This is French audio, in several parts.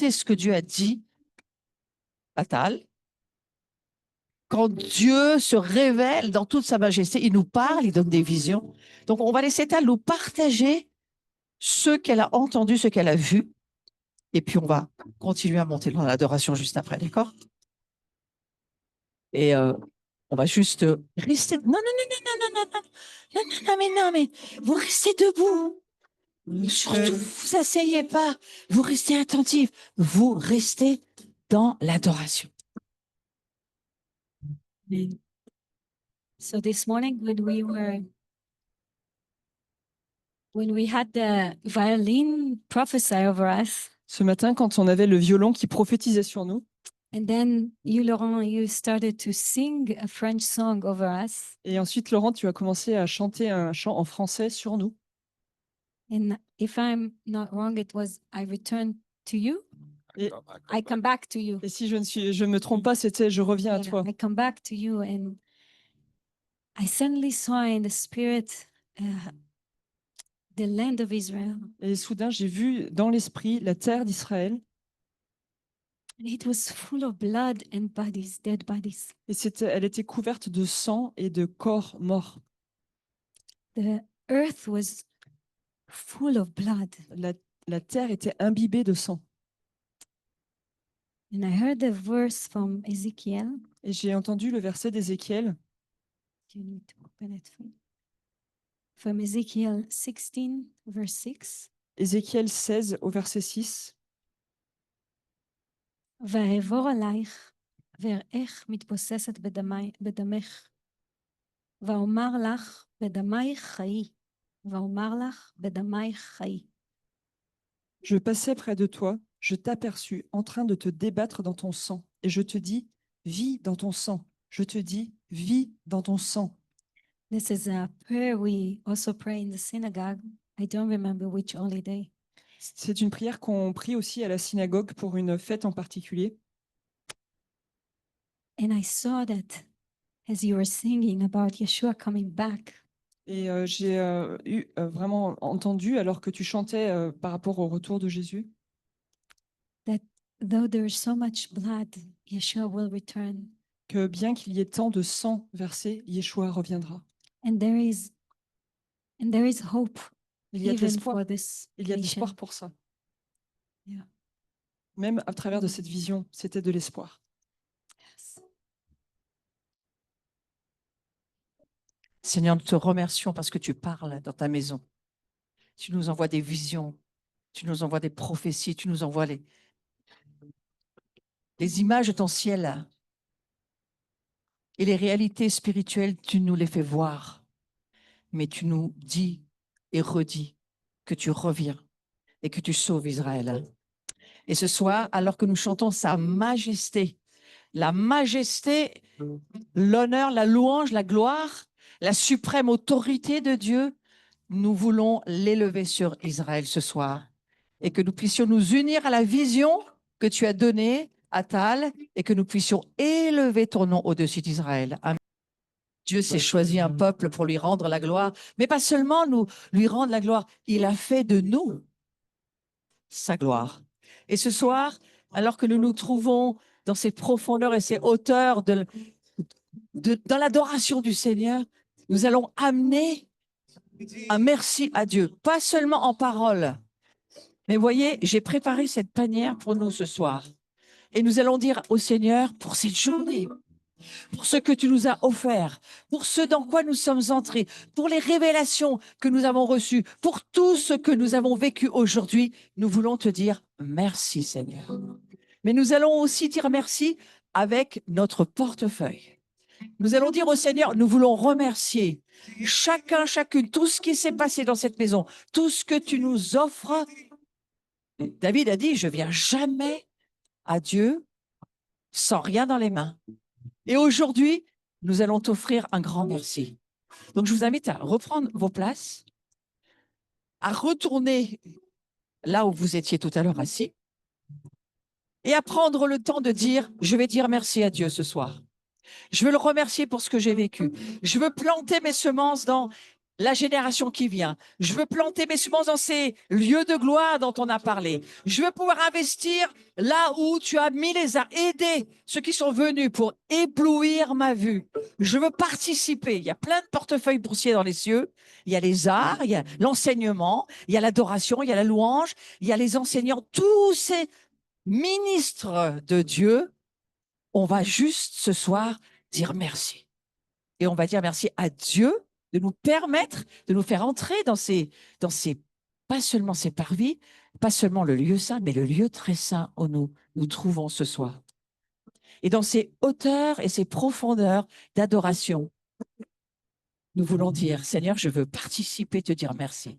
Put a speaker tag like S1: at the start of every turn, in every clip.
S1: chanter ce que Dieu a dit à Tal. Quand Dieu se révèle dans toute sa majesté, il nous parle, il donne des visions. Donc, on va laisser Tal nous partager ce qu'elle a entendu, ce qu'elle a vu. Et puis, on va continuer à monter dans l'adoration juste après, d'accord? Et on va juste rester. Non, non, non, non, non, non, non, non, non, non, mais vous restez debout. Surtout, vous asseyez pas. Vous restez attentifs. Vous restez dans l'adoration.
S2: So this morning when we had the violin prophesy over us,
S3: Ce matin, quand on avait le violon qui prophétisait sur nous,
S2: and then you, Laurent, you started to sing a French song over us.
S3: et ensuite, Laurent, tu as commencé à chanter un chant en français sur nous.
S2: And if I'm not wrong, it was I return to you.
S3: Et,
S2: I come back to you.
S3: et si je ne me trompe pas, c'était je reviens à
S2: Yeah,
S3: toi.
S2: I come back to you, and I suddenly saw in the spirit the land of Israel.
S3: Et soudain, j'ai vu dans l'esprit la terre d'Israël.
S2: And it was full of blood and bodies, dead bodies.
S3: Et elle était couverte de sang et de corps morts.
S2: The earth was full of blood.
S3: La terre était imbibée de sang.
S2: And I heard a verse from Ezekiel.
S3: Et j'ai entendu le verset d'Ézéchiel.
S2: You need to open it for me. From Ezekiel 16, verse 6.
S3: Ézéchiel 16 au verset 6.
S2: ואעבור עלייך, ואראך מתבוססת בדמך. ואומר לך, בדמייך חיי. ואומר לך, בדמייך חיי.
S3: Je passais près de toi, je t'aperçus en train de te débattre dans ton sang, et je te dis, vis dans ton sang. Je te dis, vis dans ton sang.
S2: This is a prayer we also pray in the synagogue. I don't remember which holy day.
S3: C'est une prière qu'on prie aussi à la synagogue pour une fête en particulier.
S2: And I saw that as you were singing about Yeshua coming back.
S3: Et j'ai vraiment entendu, alors que tu chantais par rapport au retour de Jésus,
S2: That though there is so much blood, Yeshua will return.
S3: que bien qu'il y ait tant de sang versé, Yeshua reviendra.
S2: And there is hope
S3: Il y a de
S2: even
S3: l'espoir.
S2: for this
S3: Il y a de
S2: nation.
S3: l'espoir pour ça.
S2: Yeah.
S3: Même à travers de cette vision, c'était de l'espoir.
S2: Yes.
S1: Seigneur, nous te remercions parce que tu parles dans ta maison. Tu nous envoies des visions, tu nous envoies des prophéties, tu nous envoies les images de ton ciel et les réalités spirituelles, tu nous les fais voir. Mais tu nous dis et redis que tu reviens et que tu sauves Israël. Et ce soir, alors que nous chantons sa majesté, la majesté, l'honneur, la louange, la gloire, la suprême autorité de Dieu, nous voulons l'élever sur Israël ce soir et que nous puissions nous unir à la vision que tu as donnée à Tal et que nous puissions élever ton nom au-dessus d'Israël. Amen. Dieu s'est choisi un peuple pour lui rendre la gloire, mais pas seulement nous lui rendre la gloire, il a fait de nous sa gloire. Et ce soir, alors que nous nous trouvons dans ces profondeurs et ces hauteurs dans l'adoration du Seigneur, nous allons amener un merci à Dieu, pas seulement en parole. Mais voyez, j'ai préparé cette panière pour nous ce soir. Et nous allons dire au Seigneur pour cette journée, pour ce que tu nous as offert, pour ce dans quoi nous sommes entrés, pour les révélations que nous avons reçues, pour tout ce que nous avons vécu aujourd'hui, nous voulons te dire merci Seigneur. Mais nous allons aussi dire merci avec notre portefeuille. Nous allons dire au Seigneur, nous voulons remercier chacun, chacune, tout ce qui s'est passé dans cette maison, tout ce que tu nous offres. David a dit, je viens jamais à Dieu sans rien dans les mains. Et aujourd'hui, nous allons t'offrir un grand merci. Donc, je vous invite à reprendre vos places, à retourner là où vous étiez tout à l'heure assis et à prendre le temps de dire, je vais dire merci à Dieu ce soir. Je veux le remercier pour ce que j'ai vécu. Je veux planter mes semences dans la génération qui vient. Je veux planter mes semences dans ces lieux de gloire dont on a parlé. Je veux pouvoir investir là où tu as mis les arts, aider ceux qui sont venus pour éblouir ma vue. Je veux participer. Il y a plein de portefeuilles boursiers dans les cieux. Il y a les arts, il y a l'enseignement, il y a l'adoration, il y a la louange, il y a les enseignants, tous ces ministres de Dieu. On va juste ce soir dire merci. Et on va dire merci à Dieu de nous permettre, de nous faire entrer dans ces, pas seulement ces parvis, pas seulement le lieu saint, mais le lieu très saint où nous trouvons ce soir. Et dans ces hauteurs et ces profondeurs d'adoration, nous voulons dire, Seigneur, je veux participer, te dire merci.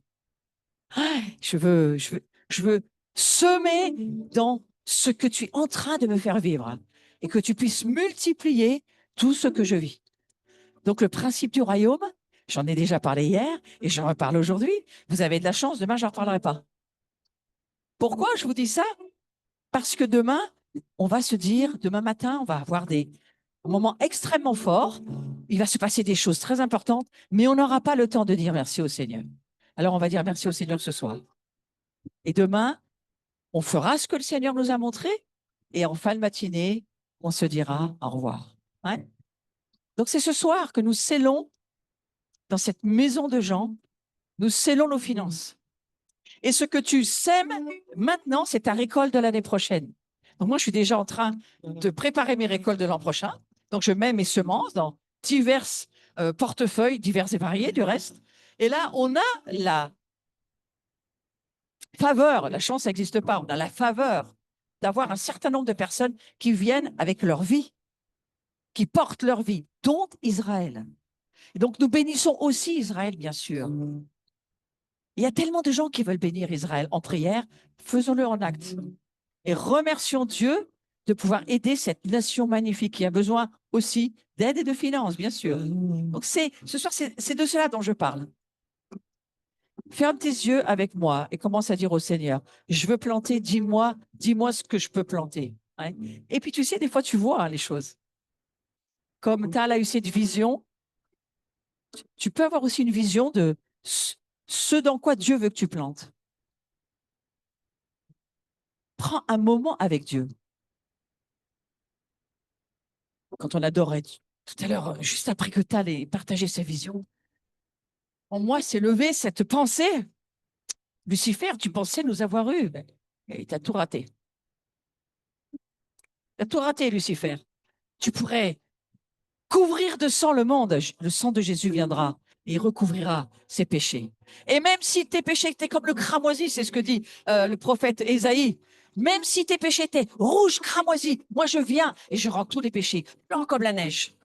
S1: Je veux semer dans ce que tu es en train de me faire vivre et que tu puisses multiplier tout ce que je vis. Donc, le principe du royaume, j'en ai déjà parlé hier et j'en reparle aujourd'hui. Vous avez de la chance, demain, je n'en reparlerai pas. Pourquoi je vous dis ça? Parce que demain, on va se dire, demain matin, on va avoir des moments extrêmement forts. Il va se passer des choses très importantes, mais on n'aura pas le temps de dire merci au Seigneur. Alors, on va dire merci au Seigneur ce soir. Et demain, on fera ce que le Seigneur nous a montré et en fin de matinée, on se dira au revoir. Ouais. Donc, c'est ce soir que nous scellons dans cette maison de Jean, nous scellons nos finances. Et ce que tu sèmes maintenant, c'est ta récolte de l'année prochaine. Donc moi, je suis déjà en train de préparer mes récoltes de l'an prochain. Donc je mets mes semences dans divers portefeuilles, divers et variés du reste. Et là, on a la faveur, la chance n'existe pas, on a la faveur d'avoir un certain nombre de personnes qui viennent avec leur vie, qui portent leur vie, dont Israël. Et donc nous bénissons aussi Israël, bien sûr. Il y a tellement de gens qui veulent bénir Israël en prière, faisons-le en acte. Et remercions Dieu de pouvoir aider cette nation magnifique qui a besoin aussi d'aide et de finances, bien sûr. Donc ce soir, c'est de cela dont je parle. Ferme tes yeux avec moi et commence à dire au Seigneur, je veux planter, dis-moi ce que je peux planter. Hein. Et puis tu sais, des fois tu vois les choses. Comme tu as là eu cette vision, tu peux avoir aussi une vision de ce dans quoi Dieu veut que tu plantes. Prends un moment avec Dieu. Quand on adorait tout à l'heure, juste après que tu as partagé sa vision, en moi s'est levée cette pensée. Lucifer, tu pensais nous avoir eu. Et tu as tout raté. Tu as tout raté, Lucifer. Tu pourrais couvrir de sang le monde. Le sang de Jésus viendra et il recouvrira ses péchés. Et même si tes péchés étaient comme le cramoisi, c'est ce que dit le prophète Ésaïe, même si tes péchés étaient rouges, cramoisis, moi je viens et je rends tous les péchés blancs comme la neige.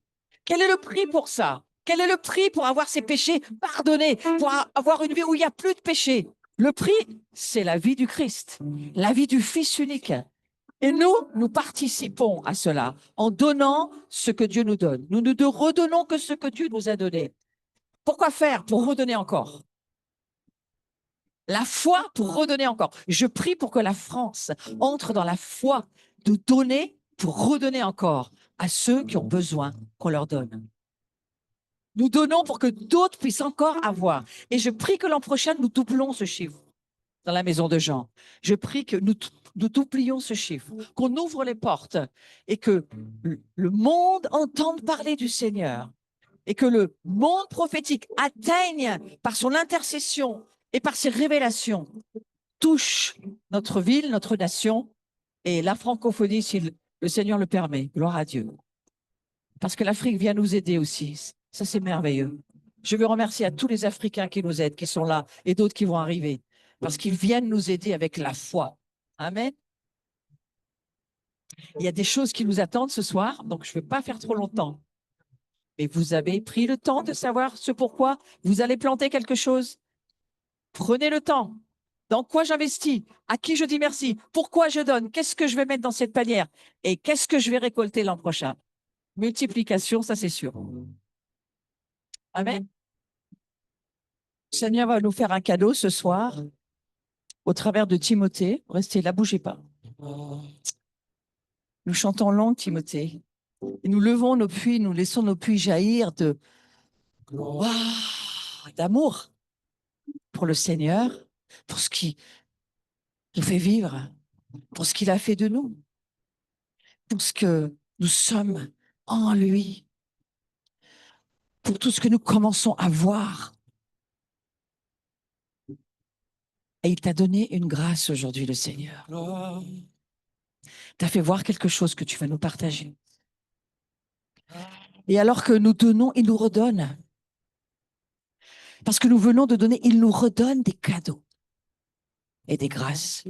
S1: Quel est le prix pour ça? Quel est le prix pour avoir ses péchés pardonnés, pour avoir une vie où il n'y a plus de péchés? Le prix, c'est la vie du Christ, la vie du Fils unique. Et nous participons à cela en donnant ce que Dieu nous donne. Nous ne redonnons que ce que Dieu nous a donné. Pourquoi faire? Pour redonner encore. La foi pour redonner encore. Je prie pour que la France entre dans la foi de donner pour redonner encore à ceux qui ont besoin qu'on leur donne. Nous donnons pour que d'autres puissent encore avoir. Et je prie que l'an prochain, nous doublons ce chiffre dans la maison de Jean. Je prie que nous doublions ce chiffre, qu'on ouvre les portes et que le monde entende parler du Seigneur et que le monde prophétique atteigne par son intercession et par ses révélations, touche notre ville, notre nation et la francophonie si le Seigneur le permet. Gloire à Dieu. Parce que l'Afrique vient nous aider aussi. Ça, c'est merveilleux. Je veux remercier à tous les Africains qui nous aident, qui sont là, et d'autres qui vont arriver, parce qu'ils viennent nous aider avec la foi. Amen. Il y a des choses qui nous attendent ce soir, donc je ne vais pas faire trop longtemps. Mais vous avez pris le temps de savoir ce pourquoi vous allez planter quelque chose. Prenez le temps. Dans quoi j'investis? À qui je dis merci? Pourquoi je donne? Qu'est-ce que je vais mettre dans cette panière? Et qu'est-ce que je vais récolter l'an prochain? Multiplication, ça c'est sûr. Amen. Le Seigneur va nous faire un cadeau ce soir au travers de Timothée. Restez là, bougez pas. Nous chantons longue, Timothée. Et nous levons nos puits, nous laissons nos puits jaillir de... Waouh, d'amour pour le Seigneur, pour ce qui nous fait vivre, pour ce qu'il a fait de nous, pour ce que nous sommes en lui, pour tout ce que nous commençons à voir. Et il t'a donné une grâce aujourd'hui, le Seigneur. T'a fait voir quelque chose que tu vas nous partager. Et alors que nous donnons, il nous redonne. Parce que nous venons de donner, il nous redonne des cadeaux et des grâces.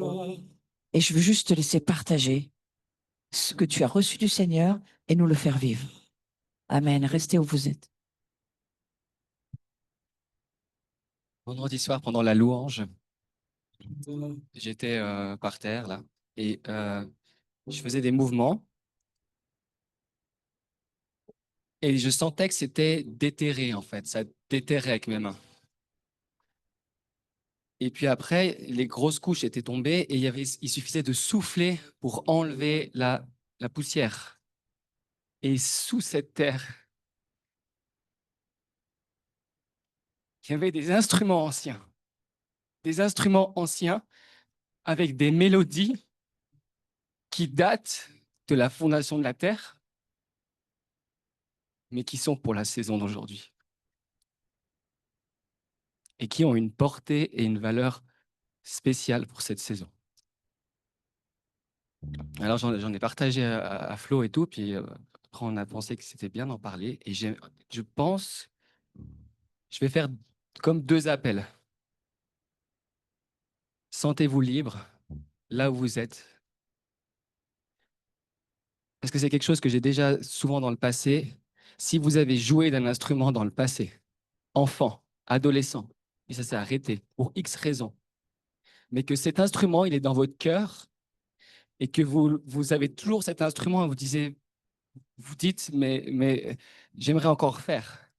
S1: Et je veux juste te laisser partager ce que tu as reçu du Seigneur et nous le faire vivre. Amen. Restez où vous êtes.
S4: Vendredi soir, pendant la louange, j'étais par terre, là, et je faisais des mouvements, et je sentais que c'était déterré, en fait. Ça déterrait avec mes mains. Et puis après, les grosses couches étaient tombées, et il suffisait de souffler pour enlever la poussière. Et sous cette terre, il y avait des instruments anciens. Des instruments anciens avec des mélodies qui datent de la fondation de la terre, mais qui sont pour la saison d'aujourd'hui. Et qui ont une portée et une valeur spéciale pour cette saison. Alors j'en ai partagé à Flo et tout, puis après on a pensé que c'était bien d'en parler, et je pense, je vais faire comme 2 appels. Sentez-vous libre, là où vous êtes. Parce que c'est quelque chose que j'ai déjà souvent dans le passé. Si vous avez joué d'un instrument dans le passé, enfant, adolescent, et ça s'est arrêté pour X raisons, mais que cet instrument, il est dans votre cœur, et que vous avez toujours cet instrument, et vous dites, mais j'aimerais encore faire.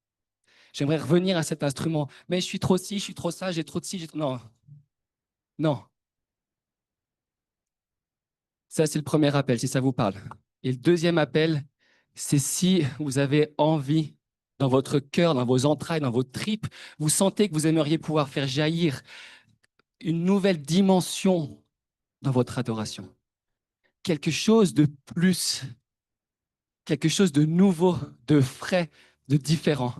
S4: J'aimerais revenir à cet instrument. Mais je suis trop ci, je suis trop ça, j'ai trop de ci, Non, non. Ça, c'est le premier appel, si ça vous parle. Et le deuxième appel, c'est si vous avez envie, dans votre cœur, dans vos entrailles, dans vos tripes, vous sentez que vous aimeriez pouvoir faire jaillir une nouvelle dimension dans votre adoration. Quelque chose de plus, quelque chose de nouveau, de frais, de différent.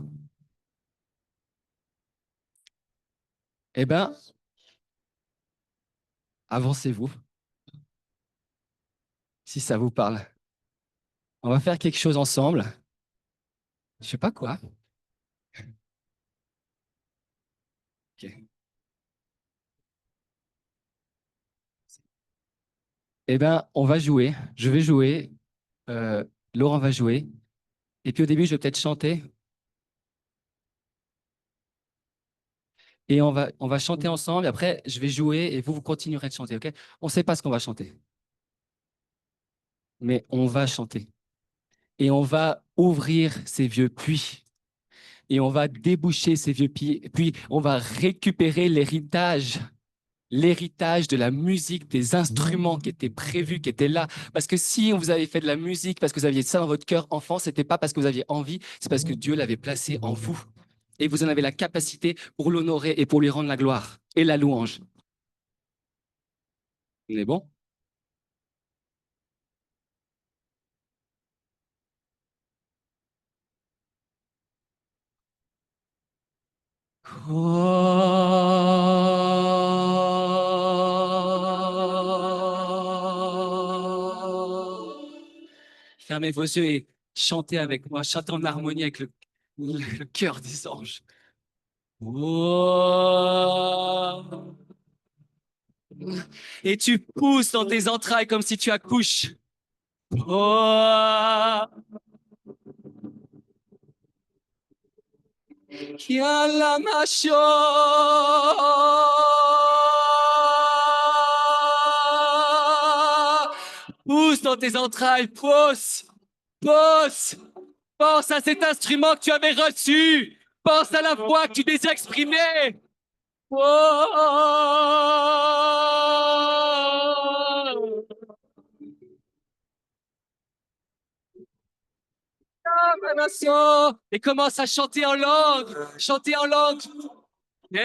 S4: Eh bien, avancez-vous, si ça vous parle. On va faire quelque chose ensemble. Je sais pas quoi. Ok. Eh bien, on va jouer. Je vais jouer. Euh, Laurent va jouer. Et puis au début, je vais peut-être chanter. Et on va chanter ensemble. Et après, je vais jouer et vous continuerez de chanter. Ok? On ne sait pas ce qu'on va chanter. Mais on va chanter. Et on va ouvrir ces vieux puits. Et on va déboucher ces vieux puits. Puis on va récupérer l'héritage de la musique, des instruments qui étaient prévus, qui étaient là. Parce que si vous avez fait de la musique, parce que vous aviez ça dans votre cœur enfant, c'était pas parce que vous aviez envie, c'est parce que Dieu l'avait placé en vous. Et vous en avez la capacité pour l'honorer et pour lui rendre la gloire et la louange. On est bon? Fermez vos yeux et chantez avec moi, chantez en harmonie avec le cœur des anges. Et tu pousses dans tes entrailles comme si tu accouches. Pousse dans tes entrailles, pousse, pousse. Pense à cet instrument que tu avais reçu. Pense à la voix que tu désires exprimer. Et commence à chanter en langue. Chanter en langue. Je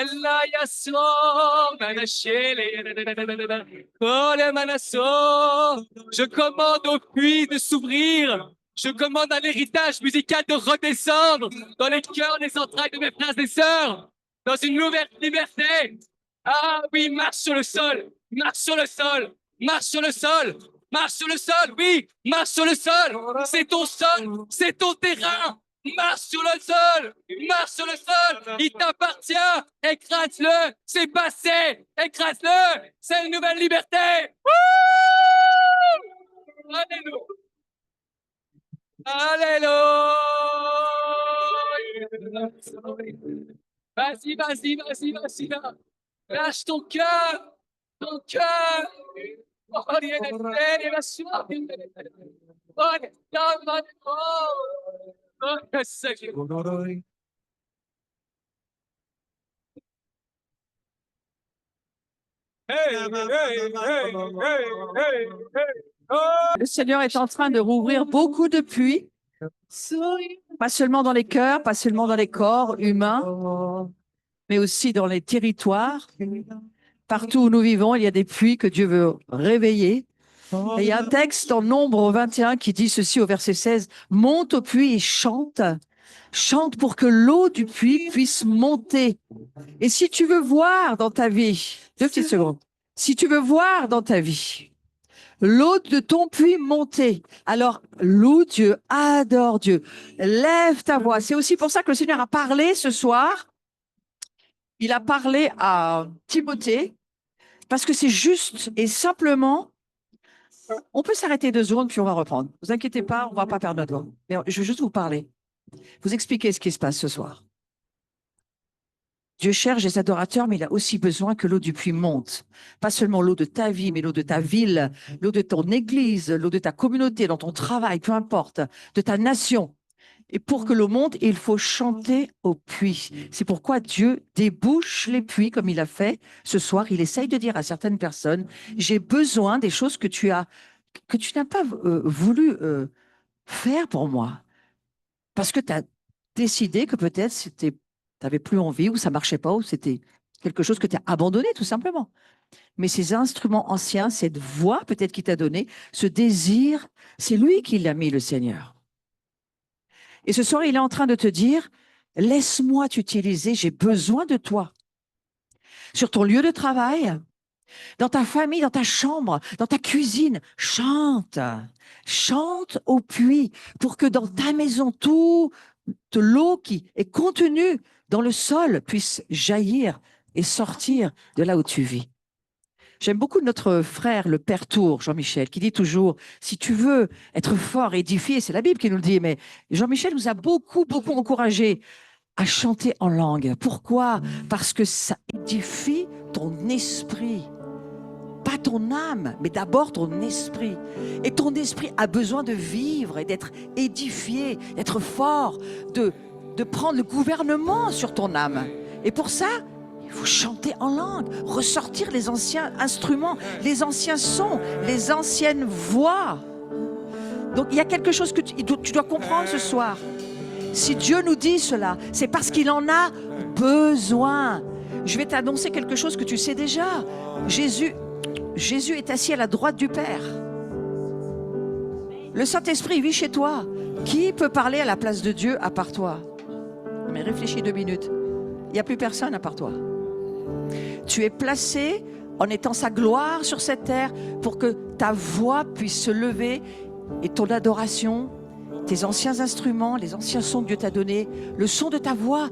S4: commande aux puits de s'ouvrir. Je commande un héritage musical de redescendre dans les cœurs, les entrailles de mes frères et sœurs, dans une nouvelle liberté. Ah oui, marche sur le sol, marche sur le sol, marche sur le sol, marche sur le sol, oui, marche sur le sol. C'est ton sol, c'est ton terrain. Marche sur le sol, marche sur le sol, il t'appartient, écrase-le, c'est passé, écrase-le, c'est une nouvelle liberté. Wouh! Alléluia. Alléluia. Vas-y, vas-y, vas-y, vas-y, là. Lâche ton cœur, ton cœur. Oh, il y a des frères, la soif. Oh, Seigneur.
S1: Le Seigneur est en train de rouvrir beaucoup de puits, pas seulement dans les cœurs, pas seulement dans les corps humains, mais aussi dans les territoires. Partout où nous vivons, il y a des puits que Dieu veut réveiller. Et il y a un texte dans Nombre 21 qui dit ceci au verset 16, « Monte au puits et chante, chante pour que l'eau du puits puisse monter. » Et si tu veux voir dans ta vie, 2 petites secondes, si tu veux voir dans ta vie l'eau de ton puits monter, alors loue Dieu, adore Dieu, lève ta voix. C'est aussi pour ça que le Seigneur a parlé ce soir. Il a parlé à Timothée, parce que c'est juste et simplement, on peut s'arrêter 2 secondes puis on va reprendre. Ne vous inquiétez pas, on ne va pas perdre notre voix. Mais je veux juste vous parler, vous expliquer ce qui se passe ce soir. Dieu cherche des adorateurs, mais il a aussi besoin que l'eau du puits monte. Pas seulement l'eau de ta vie, mais l'eau de ta ville, l'eau de ton église, l'eau de ta communauté, dans ton travail, peu importe, de ta nation. Et pour que l'eau monte, il faut chanter au puits. C'est pourquoi Dieu débouche les puits comme il a fait ce soir. Il essaye de dire à certaines personnes, j'ai besoin des choses que tu n'as pas voulu faire pour moi. Parce que tu as décidé que peut-être tu n'avais plus envie ou ça marchait pas ou c'était quelque chose que tu as abandonné tout simplement. Mais ces instruments anciens, cette voix peut-être qu'il t'a donné, ce désir, c'est lui qui l'a mis, le Seigneur. Et ce soir, il est en train de te dire, laisse-moi t'utiliser, j'ai besoin de toi. Sur ton lieu de travail, dans ta famille, dans ta chambre, dans ta cuisine, chante. Chante au puits pour que dans ta maison, toute l'eau qui est contenue dans le sol puisse jaillir et sortir de là où tu vis. J'aime beaucoup notre frère, le Père Tour, Jean-Michel, qui dit toujours, si tu veux être fort, édifié, c'est la Bible qui nous le dit, mais Jean-Michel nous a beaucoup encouragés à chanter en langue. Pourquoi? Parce que ça édifie ton esprit. Pas ton âme, mais d'abord ton esprit. Et ton esprit a besoin de vivre et d'être édifié, d'être fort, de prendre le gouvernement sur ton âme. Et pour ça, il faut chanter en langue, ressortir les anciens instruments, les anciens sons, les anciennes voix. Donc il y a quelque chose que tu dois comprendre ce soir. Si Dieu nous dit cela, c'est parce qu'il en a besoin. Je vais t'annoncer quelque chose que tu sais déjà. Jésus est assis à la droite du Père. Le Saint-Esprit vit chez toi. Qui peut parler à la place de Dieu à part toi? Mais réfléchis 2 minutes. Il n'y a plus personne à part toi. Tu es placé en étant sa gloire sur cette terre pour que ta voix puisse se lever et ton adoration, tes anciens instruments, les anciens sons que Dieu t'a donnés, le son de ta voix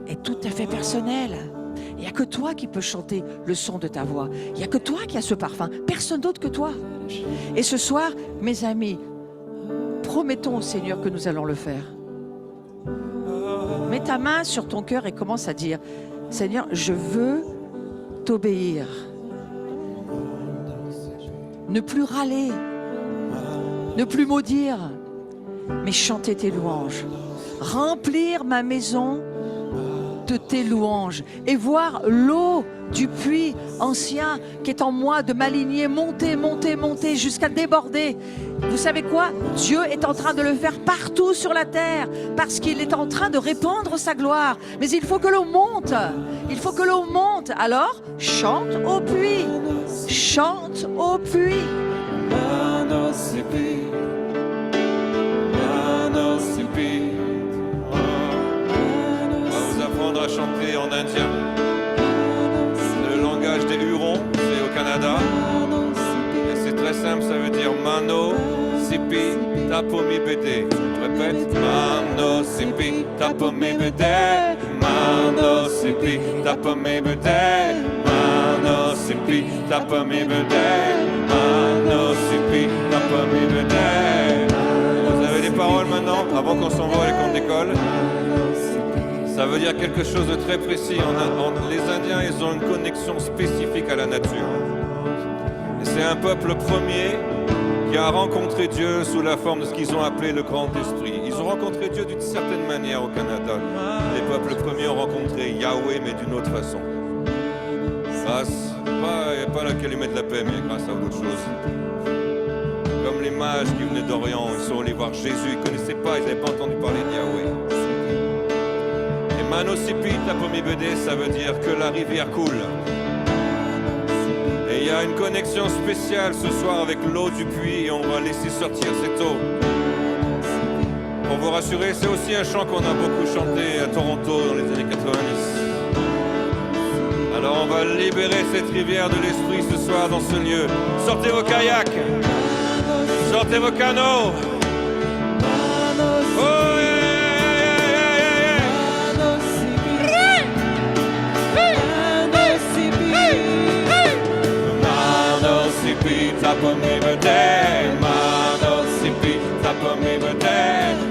S1: est tout à fait personnel. Il n'y a que toi qui peux chanter le son de ta voix. Il n'y a que toi qui as ce parfum. Personne d'autre que toi. Et ce soir, mes amis, promettons au Seigneur que nous allons le faire. Mets ta main sur ton cœur et commence à dire, Seigneur, je veux t'obéir. Ne plus râler, ne plus maudire, mais chanter tes louanges. Remplir ma maison de tes louanges et voir l'eau du puits ancien qui est en moi de m'aligner, monter, monter, monter jusqu'à déborder. Vous savez quoi? Dieu est en train de le faire partout sur la terre parce qu'il est en train de répandre sa gloire. Mais il faut que l'eau monte. Il faut que l'eau monte. Alors, chante au puits. Chante au puits.
S5: On va vous apprendre à chanter en indien. C'est le langage des Hurons, c'est au Canada. Et c'est très simple, ça veut dire Mano, Sipi, Tapomi Bede. Répète. Mano, Sipi, Tapomi Bede. Mano, Sipi, Tapomi Bede. Mano, Sipi, Tapomi Bede. Mano, Sipi, Tapomi Bede. Vous avez des paroles maintenant, avant qu'on s'envole et qu'on décolle? Ça veut dire quelque chose de très précis. Les Indiens, ils ont une connexion spécifique à la nature. Et c'est un peuple premier qui a rencontré Dieu sous la forme de ce qu'ils ont appelé le Grand Esprit. Ils ont rencontré Dieu d'une certaine manière au Canada. Les peuples premiers ont rencontré Yahweh, mais d'une autre façon. Grâce, pas la calumet de la paix, mais grâce à d'autres choses. Comme les mages qui venaient d'Orient, ils sont allés voir Jésus, ils ne connaissaient pas, ils n'avaient pas entendu parler de Yahweh. Et Manosipi Tapomi Bede, ça veut dire que la rivière coule. Et il y a une connexion spéciale ce soir avec l'eau du puits et on va laisser sortir cette eau. Pour vous rassurer, c'est aussi un chant qu'on a beaucoup chanté à Toronto dans les années 90. Alors on va libérer cette rivière de l'esprit ce soir dans ce lieu. Sortez vos kayaks, sortez vos canots. Oh, yeah, Manosipi, Tapomi Bede. Manosipi, Tapomi Bede.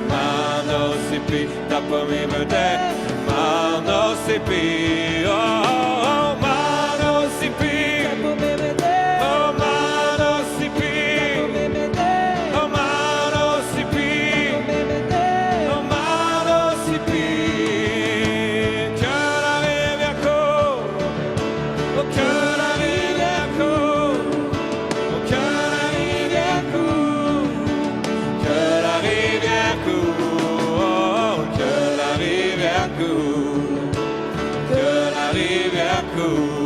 S5: Manosipi, Tapomi Bede. Manosipi, oh, Manosipi. Oh, Manosipi. Oh, Manosipi. Oh, Manosipi. Que la rivière coule. Oh, que la rivière coule. Oh, que la rivière coule. Que la rivière coule. Oh, que la rivière coule. Que la rivière coule.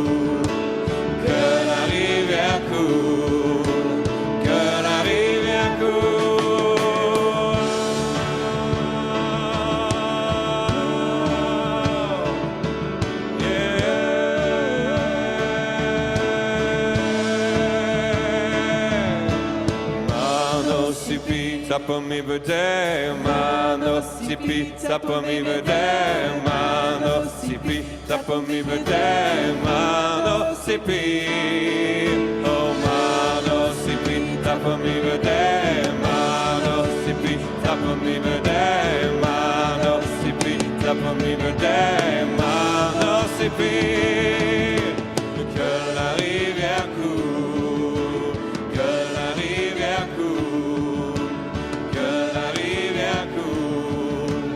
S5: Que la rivière coule. Que la rivière coule. Manosipi, Tapomi Bede. Manosipi, Tapomi Bede. Manosipi, Tapomi Bede. Manosipi, oh, Manosipi, Tapomi Bede. Manosipi, Tapomi Bede. Manosipi, Tapomi Bede. Manosipi. Que la rivière coule, que la rivière coule, que la rivière coule,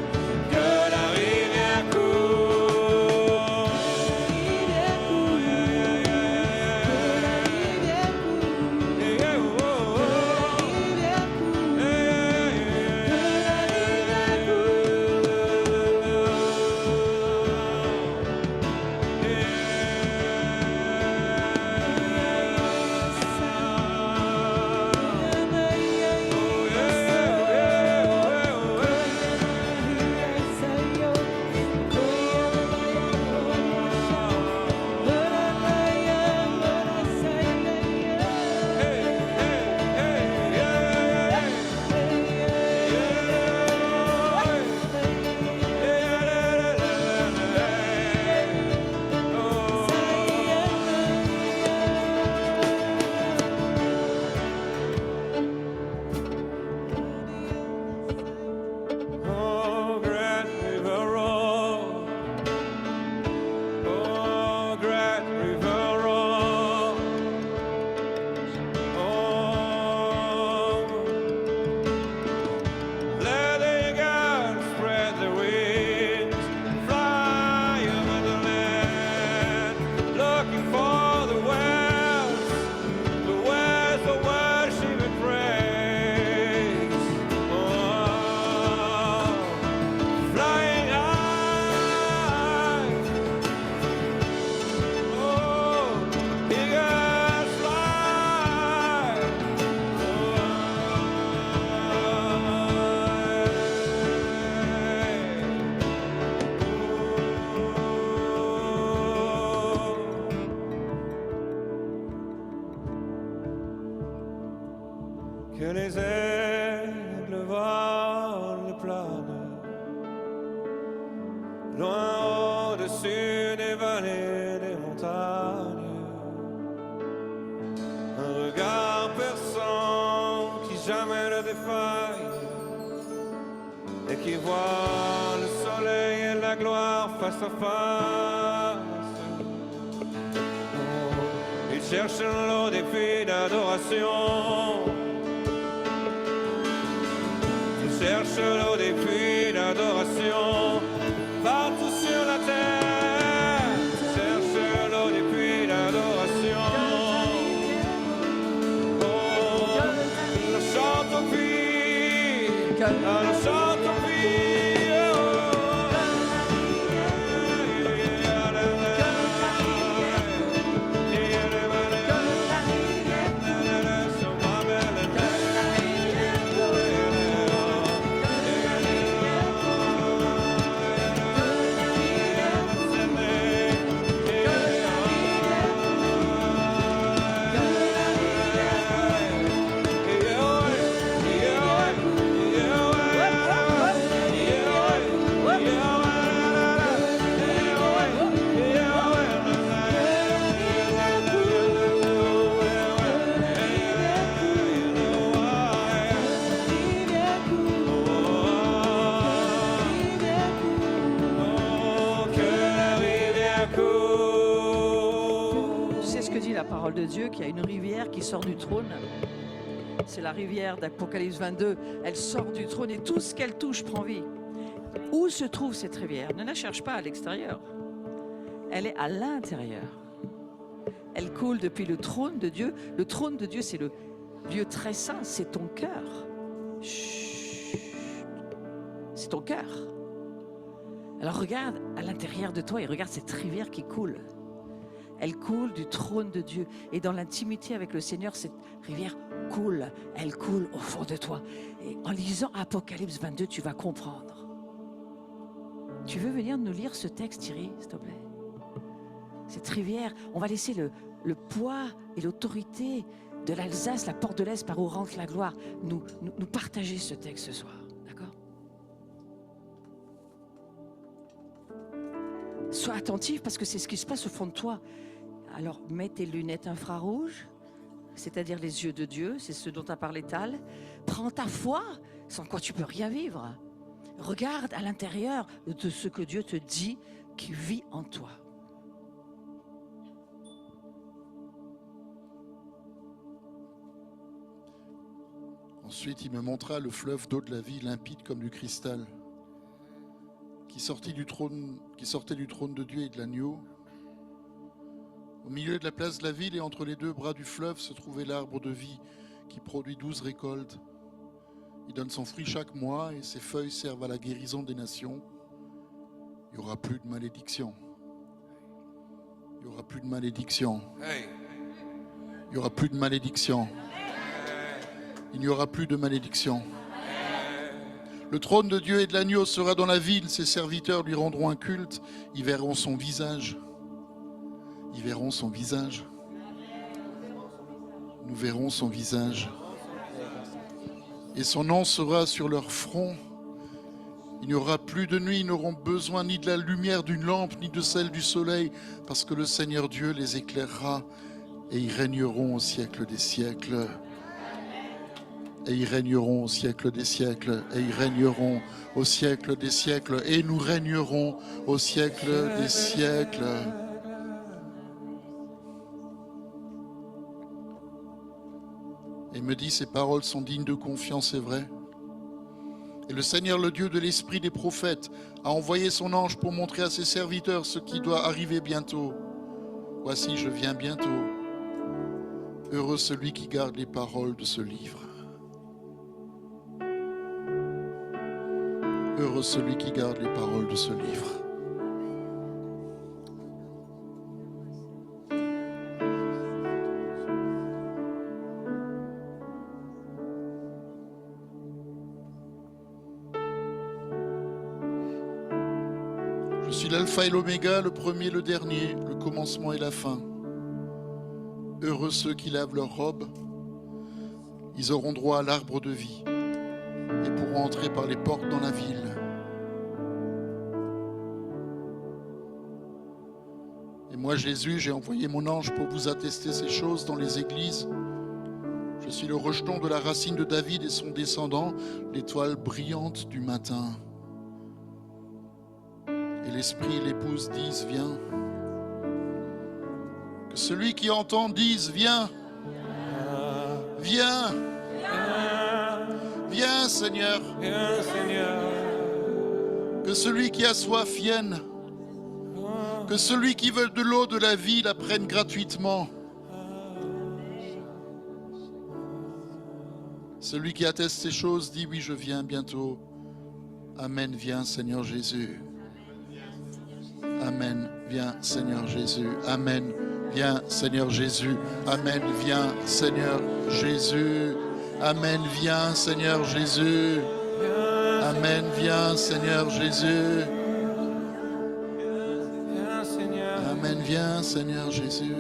S5: que la rivière coule. Yeah. que les aigles volent et planent, loin au-dessus des vallées, des montagnes. Un regard perçant qui jamais ne défaille et qui voit le soleil et la gloire face à face. Oh, il cherche l'eau des puits d'adoration. Il cherche l'eau des puits d'adoration partout sur la terre. Il cherche l'eau des puits d'adoration. Oh, le chante au puits, le chante au puits.
S1: La parole de Dieu, qu'il y a une rivière qui sort du trône. C'est la rivière d'Apocalypse 22. Elle sort du trône et tout ce qu'elle touche prend vie. Où se trouve cette rivière? Ne la cherche pas à l'extérieur. Elle est à l'intérieur. Elle coule depuis le trône de Dieu. Le trône de Dieu, c'est le lieu très saint, c'est ton cœur. Chut. C'est ton cœur. Alors regarde à l'intérieur de toi et regarde cette rivière qui coule. Elle coule du trône de Dieu. Et dans l'intimité avec le Seigneur, cette rivière coule. Elle coule au fond de toi. Et en lisant Apocalypse 22, tu vas comprendre. Tu veux venir nous lire ce texte, Thierry, s'il te plaît? Cette rivière, on va laisser le poids et l'autorité de l'Alsace, la porte de l'Est par où rentre la gloire, nous partager ce texte ce soir. D'accord? Sois attentif parce que c'est ce qui se passe au fond de toi. Alors, mets tes lunettes infrarouges, c'est-à-dire les yeux de Dieu, c'est ce dont a parlé Tal. Prends ta foi, sans quoi tu peux rien vivre. Regarde à l'intérieur de ce que Dieu te dit qui vit en toi.
S6: Ensuite, il me montra le fleuve d'eau de la vie, limpide comme du cristal, qui sortait du trône de Dieu et de l'agneau. Au milieu de la place de la ville et entre les deux bras du fleuve se trouvait l'arbre de vie qui produit 12 récoltes. Il donne son fruit chaque mois et ses feuilles servent à la guérison des nations. Il n'y aura plus de malédiction. Il n'y aura plus de malédiction. Il n'y aura plus de malédiction. Il n'y aura plus de malédiction. Le trône de Dieu et de l'agneau sera dans la ville. Ses serviteurs lui rendront un culte. Ils verront son visage. Ils verront son visage. Nous verrons son visage. Et son nom sera sur leur front. Il n'y aura plus de nuit. Ils n'auront besoin ni de la lumière d'une lampe, ni de celle du soleil, parce que le Seigneur Dieu les éclairera et ils régneront au siècle des siècles. Et ils régneront au siècle des siècles. Et ils régneront au siècle des siècles. Et nous régnerons au siècle des siècles. Et il me dit, ces paroles sont dignes de confiance et vraies. Et le Seigneur, le Dieu de l'esprit des prophètes, a envoyé son ange pour montrer à ses serviteurs ce qui doit arriver bientôt. Voici, je viens bientôt. Heureux celui qui garde les paroles de ce livre. Heureux celui qui garde les paroles de ce livre. Je suis l'alpha et l'oméga, le premier et le dernier, le commencement et la fin. Heureux ceux qui lavent leurs robes. Ils auront droit à l'arbre de vie et pourront entrer par les portes dans la ville. Et moi, Jésus, j'ai envoyé mon ange pour vous attester ces choses dans les églises. Je suis le rejeton de la racine de David et son descendant, l'étoile brillante du matin. Et l'esprit et l'épouse disent, viens. Que celui qui entend dise, viens. Viens. Viens, Seigneur.
S5: Viens, Seigneur.
S6: Que celui qui a soif vienne. Que celui qui veut de l'eau de la vie la prenne gratuitement. Celui qui atteste ces choses dit, oui, je viens bientôt. Amen, viens, Seigneur Jésus. Amen, viens, Seigneur Jésus. Amen, viens, Seigneur Jésus. Amen, viens, Seigneur Jésus. Amen, viens, Seigneur Jésus. Amen, viens, Seigneur Jésus.
S5: Viens, Seigneur.
S6: Amen, viens, Seigneur Jésus.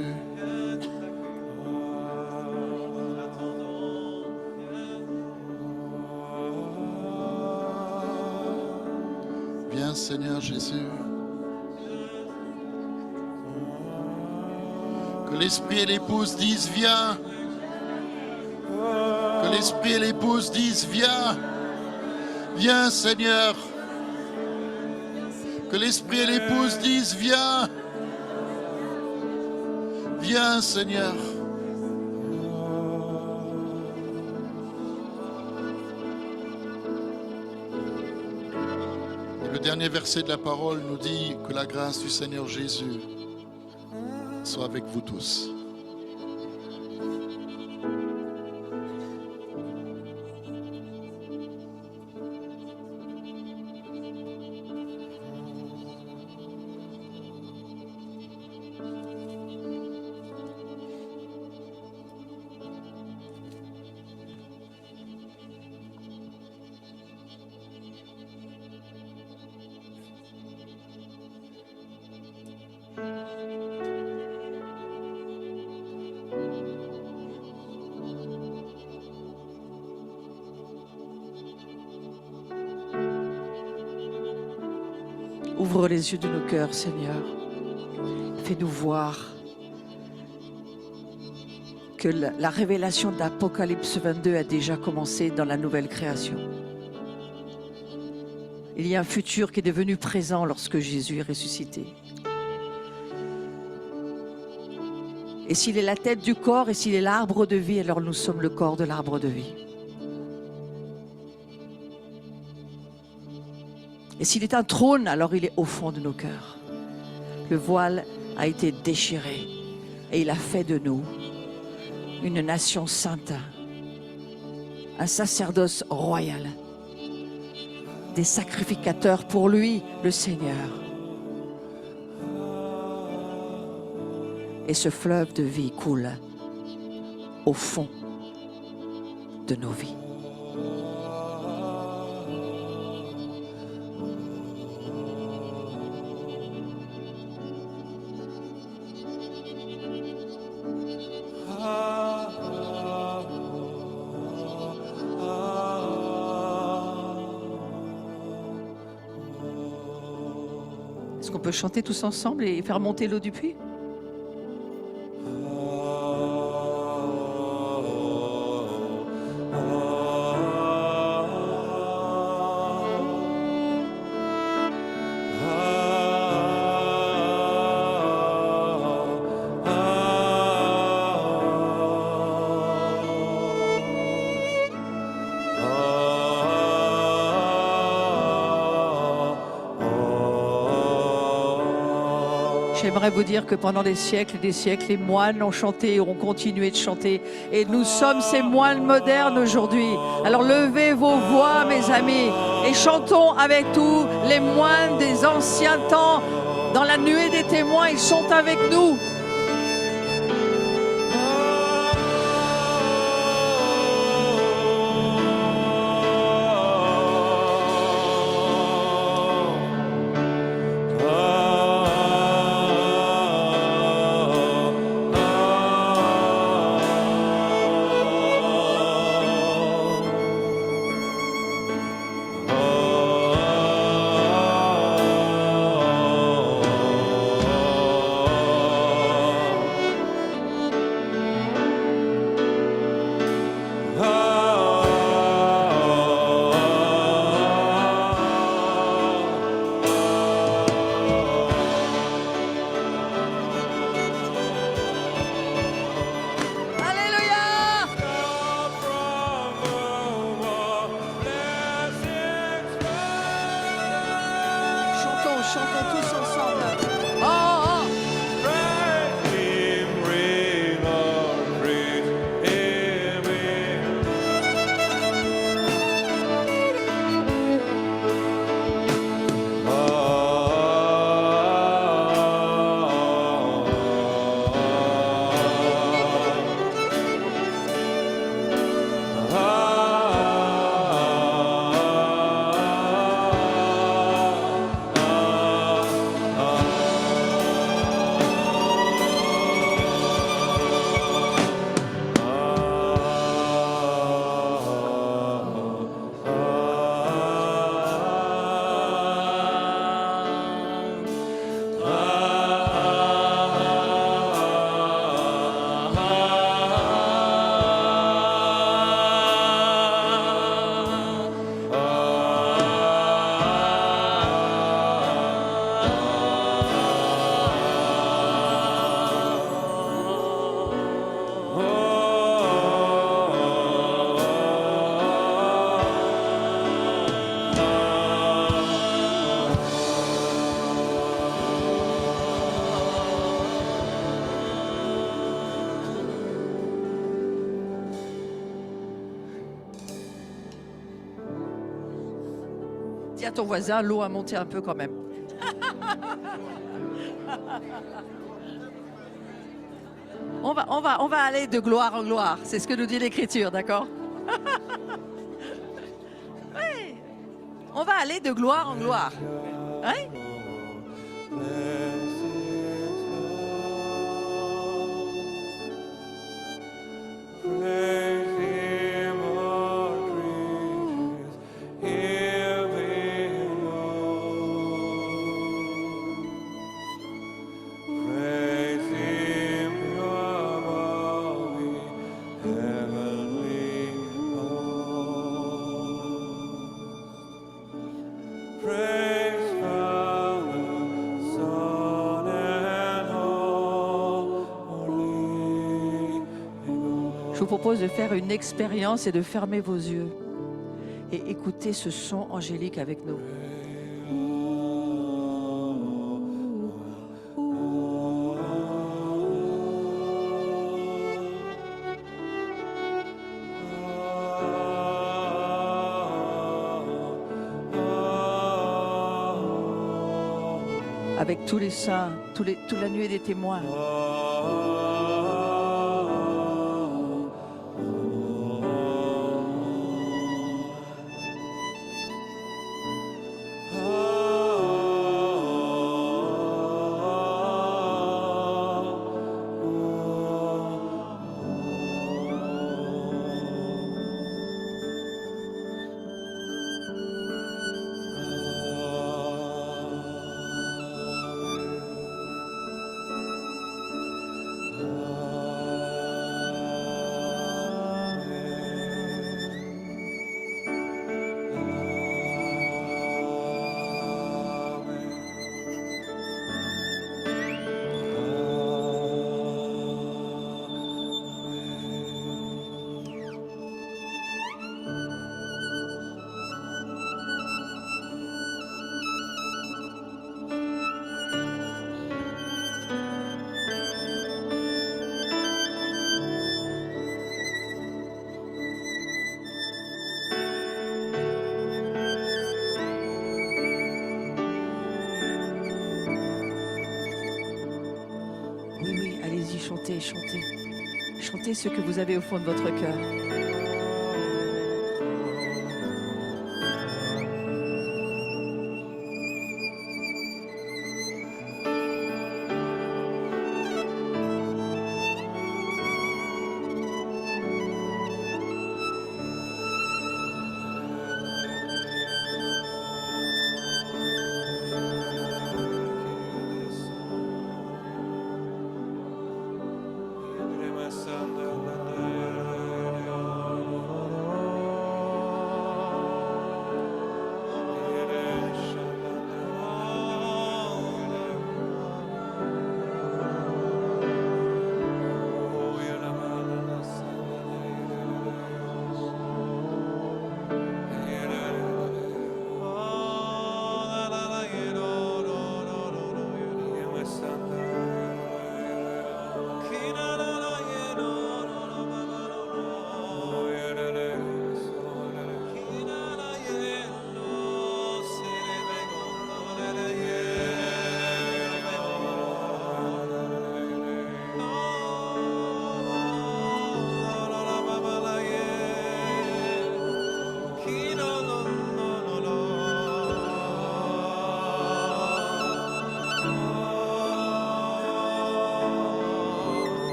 S6: Viens, Seigneur Jésus. Que l'esprit et l'épouse disent, viens. Que l'esprit et l'épouse disent, viens. Viens, Seigneur. Que l'esprit et l'épouse disent, viens. Viens, Seigneur. Et le dernier verset de la parole nous dit que la grâce du Seigneur Jésus soit avec vous tous.
S1: Ouvre les yeux de nos cœurs, Seigneur. Fais-nous voir que la révélation d'Apocalypse 22 a déjà commencé dans la nouvelle création. Il y a un futur qui est devenu présent lorsque Jésus est ressuscité. Et s'il est la tête du corps et s'il est l'arbre de vie, alors nous sommes le corps de l'arbre de vie. Et s'il est un trône, alors il est au fond de nos cœurs. Le voile a été déchiré et il a fait de nous une nation sainte, un sacerdoce royal, des sacrificateurs pour lui, le Seigneur. Et ce fleuve de vie coule au fond de nos vies. Est-ce qu'on peut chanter tous ensemble et faire monter l'eau du puits ? J'aimerais vous dire que pendant des siècles, les moines ont chanté et ont continué de chanter. Et nous sommes ces moines modernes aujourd'hui. Alors levez vos voix, mes amis, et chantons avec tous les moines des anciens temps. Dans la nuée des témoins, ils sont avec nous. Dis à ton voisin, l'eau a monté un peu quand même. On va aller de gloire en gloire. C'est ce que nous dit l'Écriture, d'accord? Oui. On va aller de gloire en gloire. Hein? Je vous propose de faire une expérience et de fermer vos yeux et écouter ce son angélique avec nous. Avec tous les saints, toute la nuée des témoins. Oui, allez-y, chantez, chantez. Chantez ce que vous avez au fond de votre cœur.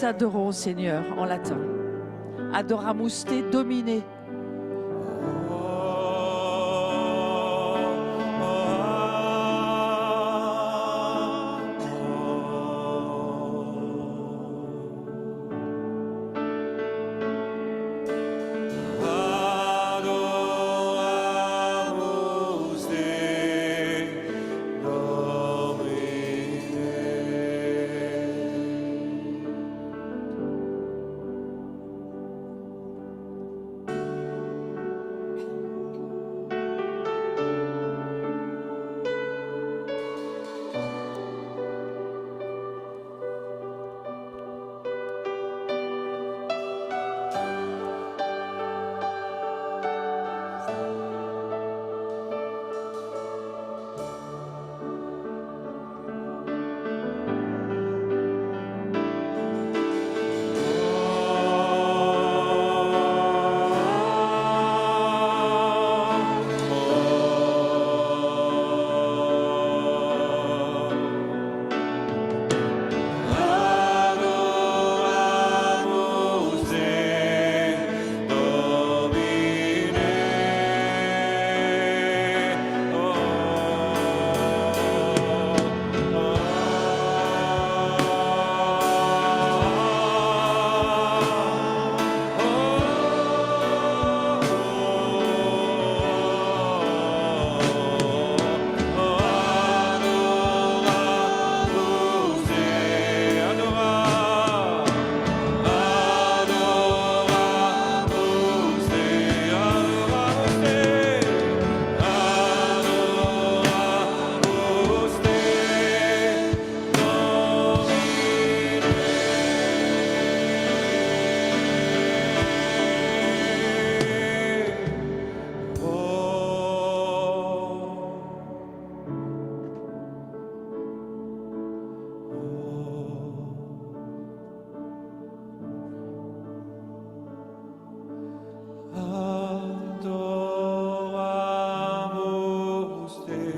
S1: t'adorons, Seigneur, en latin. Adoramus te, Domine.
S5: Adoramus te,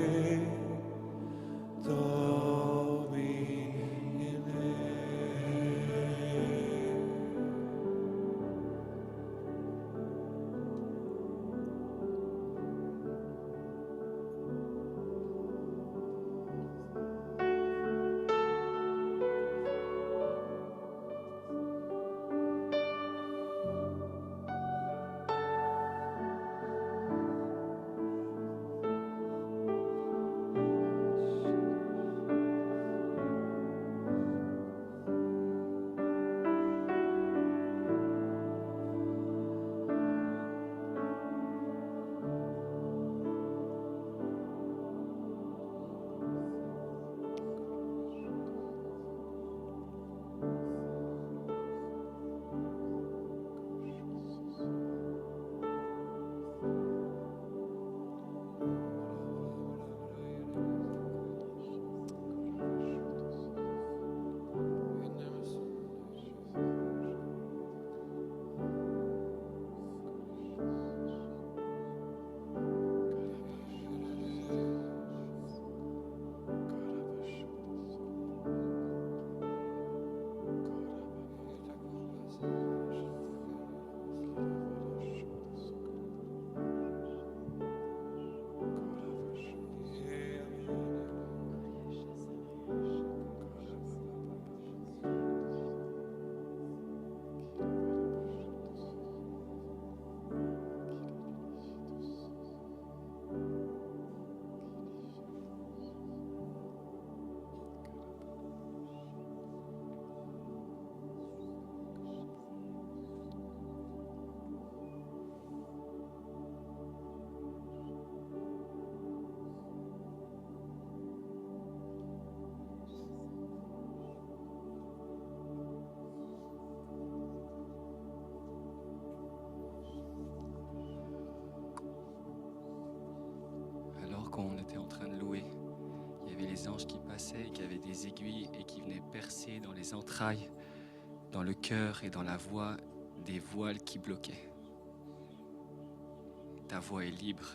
S4: qu'on était en train de louer, il y avait les anges qui passaient, qui avaient des aiguilles et qui venaient percer dans les entrailles, dans le cœur et dans la voix des voiles qui bloquaient. Ta voix est libre.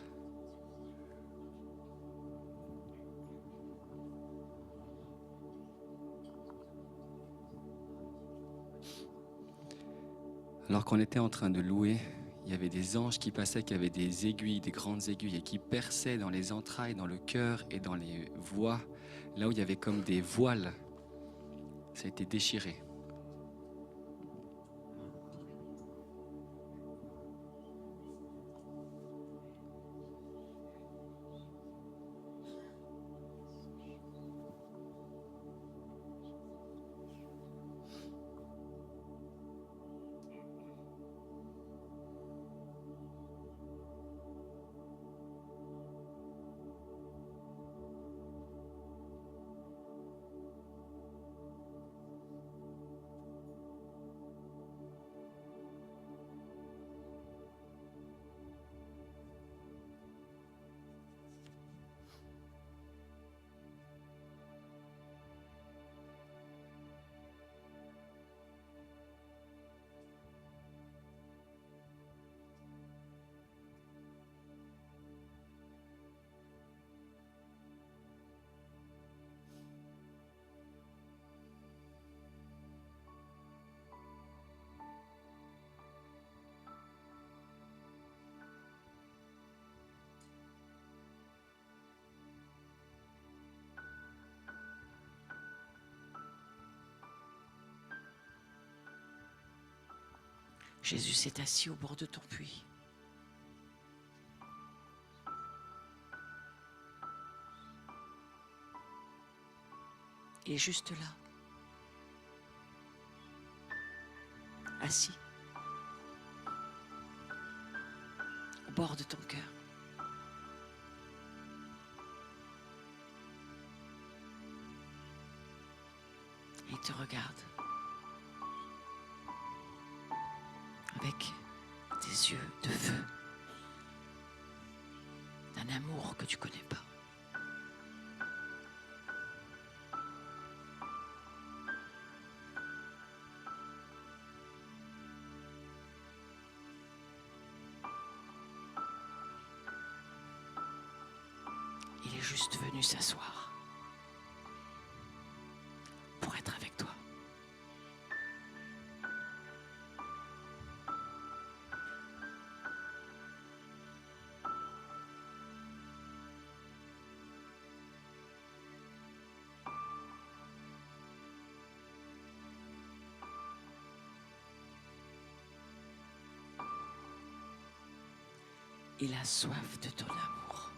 S4: alors qu'on était en train de louer, il y avait des anges qui passaient, qui avaient des aiguilles, des grandes aiguilles, et qui perçaient dans les entrailles, dans le cœur et dans les voies, là où il y avait comme des voiles. Ça a été déchiré.
S1: Jésus s'est assis au bord de ton puits. Il est juste là, assis, au bord de ton cœur. Et il te regarde avec des yeux de feu, d'un amour que tu connais pas. Il est juste venu s'asseoir pour être avec toi. Il a soif de ton amour.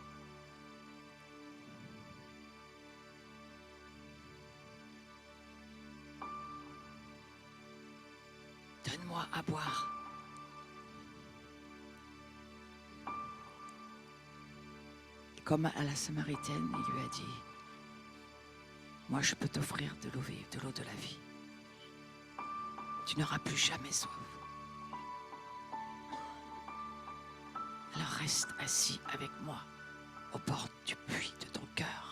S1: Donne-moi à boire. Et comme à la Samaritaine, il lui a dit, moi je peux t'offrir de l'eau vive, de l'eau de la vie. Tu n'auras plus jamais soif. Alors reste assis avec moi aux portes du puits de ton cœur.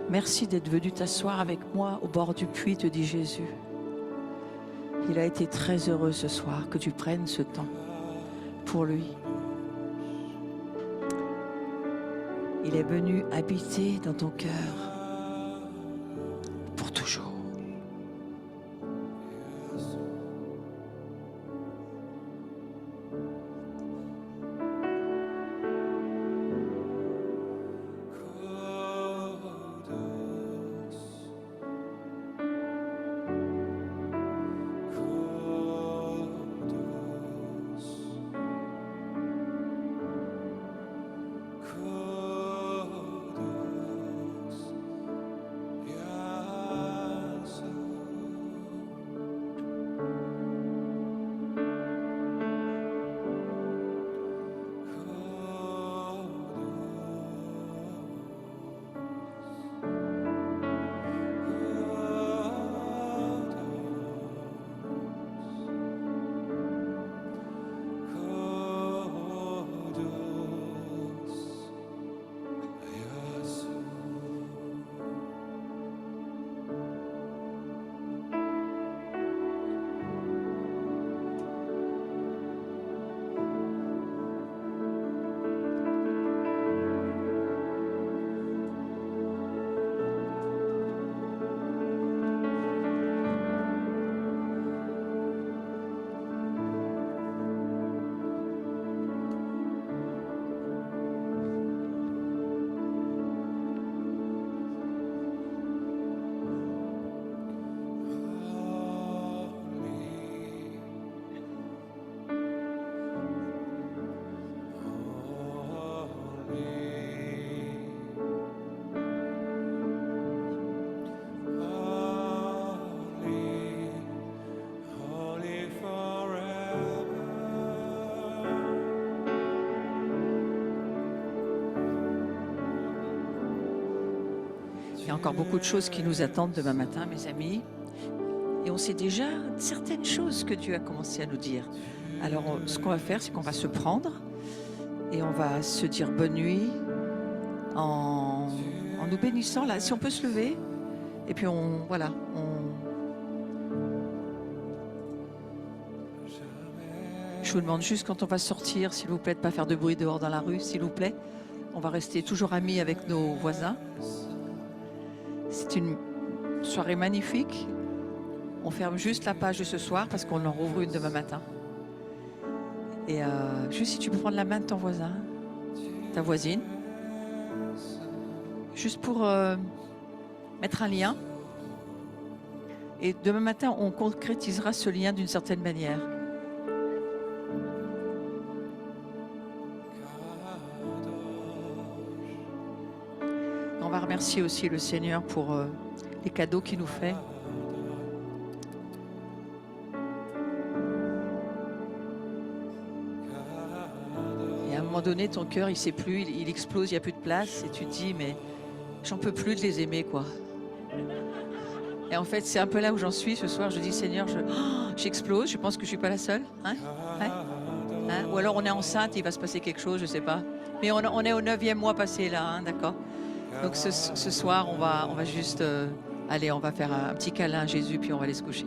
S1: Merci d'être venu t'asseoir avec moi au bord du puits, te dit Jésus. Il a été très heureux ce soir que tu prennes ce temps pour lui. Il est venu habiter dans ton cœur pour toujours. Il y a encore beaucoup de choses qui nous attendent demain matin, mes amis. Et on sait déjà certaines choses que Dieu a commencé à nous dire. Alors, ce qu'on va faire, c'est qu'on va se prendre et on va se dire bonne nuit en nous bénissant. Là, si on peut se lever. Et puis, Je vous demande juste quand on va sortir, s'il vous plaît, de ne pas faire de bruit dehors dans la rue, s'il vous plaît. On va rester toujours amis avec nos voisins. C'est une soirée magnifique. On ferme juste la page de ce soir parce qu'on en rouvre une demain matin. Et juste si tu peux prendre la main de ton voisin, ta voisine, juste pour mettre un lien. Et demain matin, on concrétisera ce lien d'une certaine manière. On va remercier aussi le Seigneur pour les cadeaux qu'il nous fait. Et à un moment donné, ton cœur, il ne sait plus, il explose, il n'y a plus de place. Et tu te dis, mais j'en peux plus de les aimer, quoi. Et en fait, c'est un peu là où j'en suis ce soir. Je dis, Seigneur, j'explose. Je pense que je ne suis pas la seule. Hein? Ou alors on est enceinte, il va se passer quelque chose, je ne sais pas. Mais on est au 9e mois passé là, hein, d'accord? Donc ce soir, on va juste... allez, on va faire un petit câlin à Jésus, puis on va aller se coucher.